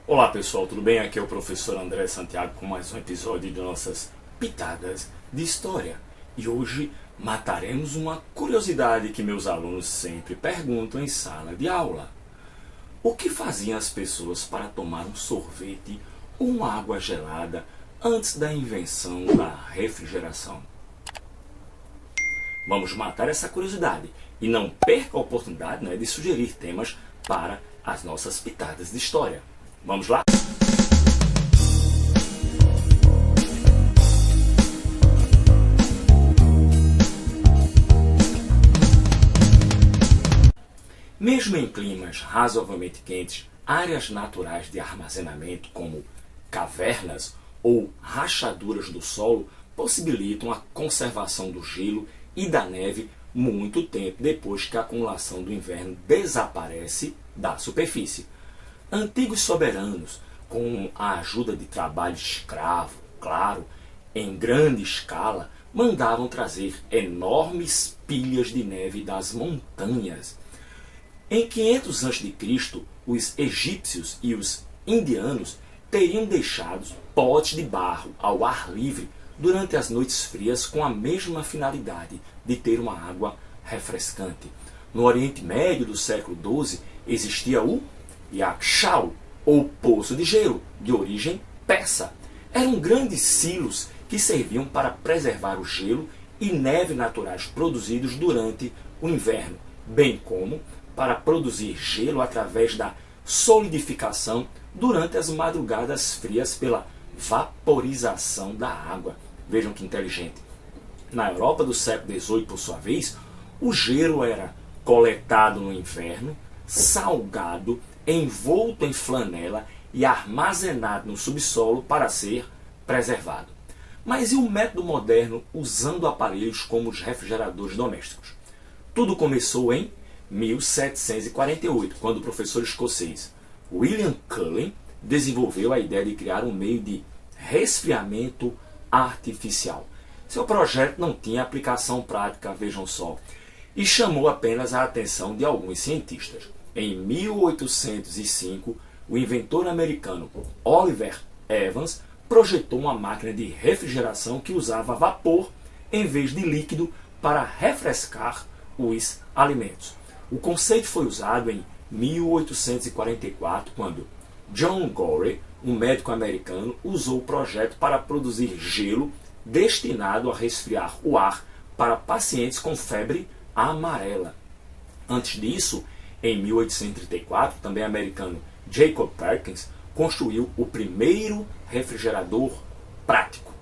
Olá pessoal, tudo bem? Aqui é o professor André Santiago com mais um episódio de nossas Pitadas de História. E hoje mataremos uma curiosidade que meus alunos sempre perguntam em sala de aula. O que faziam as pessoas para tomar um sorvete ou uma água gelada antes da invenção da refrigeração? Vamos matar essa curiosidade e não perca a oportunidade, de sugerir temas para as nossas Pitadas de História. Vamos lá? Mesmo em climas razoavelmente quentes, áreas naturais de armazenamento como cavernas ou rachaduras do solo possibilitam a conservação do gelo e da neve muito tempo depois que a acumulação do inverno desaparece da superfície. Antigos soberanos, com a ajuda de trabalho escravo, claro, em grande escala, mandavam trazer enormes pilhas de neve das montanhas. Em 500 a.C., os egípcios e os indianos teriam deixado potes de barro ao ar livre durante as noites frias com a mesma finalidade de ter uma água refrescante. No Oriente Médio do século XII existia o Yakshal, ou poço de gelo, de origem persa. Eram grandes silos que serviam para preservar o gelo e neve naturais produzidos durante o inverno, bem como para produzir gelo através da solidificação durante as madrugadas frias pela vaporização da água. Vejam que inteligente. Na Europa do século XVIII, por sua vez, o gelo era coletado no inverno, salgado, envolto em flanela e armazenado no subsolo para ser preservado. Mas e o método moderno usando aparelhos como os refrigeradores domésticos? Tudo começou em 1748, quando o professor escocês William Cullen desenvolveu a ideia de criar um meio de resfriamento artificial. Seu projeto não tinha aplicação prática, vejam só, e chamou apenas a atenção de alguns cientistas. Em 1805, o inventor americano Oliver Evans projetou uma máquina de refrigeração que usava vapor em vez de líquido para refrescar os alimentos. O conceito foi usado em 1844, quando John Gorey, um médico americano, usou o projeto para produzir gelo destinado a resfriar o ar para pacientes com febre amarela. Antes disso, em 1834, também americano Jacob Perkins construiu o primeiro refrigerador prático.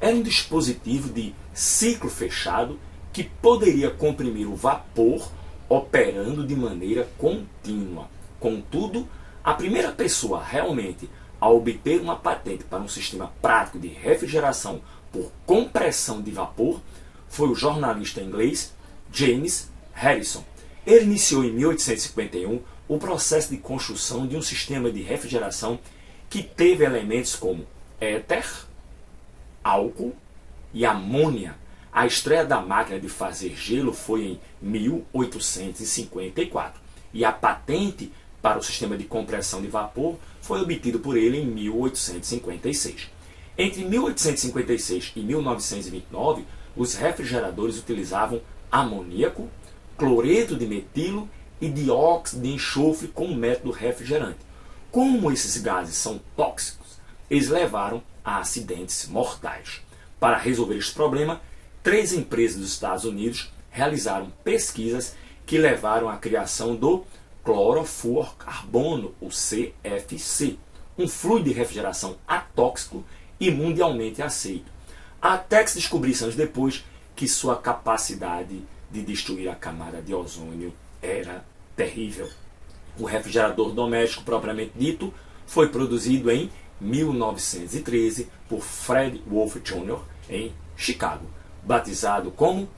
Era um dispositivo de ciclo fechado que poderia comprimir o vapor operando de maneira contínua. Contudo, a primeira pessoa realmente a obter uma patente para um sistema prático de refrigeração por compressão de vapor foi o jornalista inglês James Harrison. Ele iniciou em 1851 o processo de construção de um sistema de refrigeração que teve elementos como éter, álcool e amônia. A estreia da máquina de fazer gelo foi em 1854 e a patente para o sistema de compressão de vapor foi obtido por ele em 1856. Entre 1856 e 1929, os refrigeradores utilizavam amoníaco, cloreto de metilo e dióxido de enxofre como método refrigerante. Como esses gases são tóxicos, eles levaram a acidentes mortais. Para resolver este problema, 3 empresas dos Estados Unidos realizaram pesquisas que levaram à criação do clorofluorcarbono, o CFC, um fluido de refrigeração atóxico e mundialmente aceito, até que se descobrisse anos depois que sua capacidade de destruir a camada de ozônio era terrível. O refrigerador doméstico propriamente dito foi produzido em 1913 por Fred Wolf Jr. em Chicago, batizado como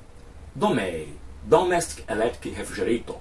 Domere, Domestic Electric Refrigerator.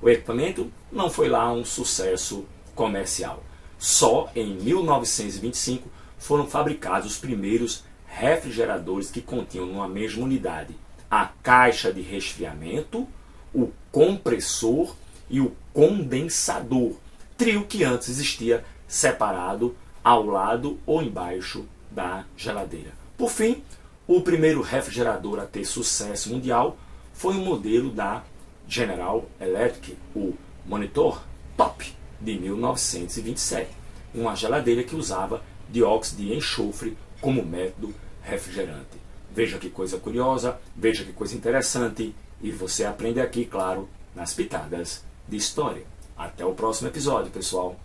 O equipamento não foi lá um sucesso comercial. Só em 1925 foram fabricados os primeiros refrigeradores que continham numa mesma unidade a caixa de resfriamento, o compressor e o condensador, trio que antes existia separado ao lado ou embaixo da geladeira. Por fim, o primeiro refrigerador a ter sucesso mundial foi um modelo da General Electric, o Monitor Top, de 1927, uma geladeira que usava dióxido de enxofre como método refrigerante. Veja que coisa curiosa, veja que coisa interessante, e você aprende aqui, claro, nas pitadas de história. Até o próximo episódio, pessoal!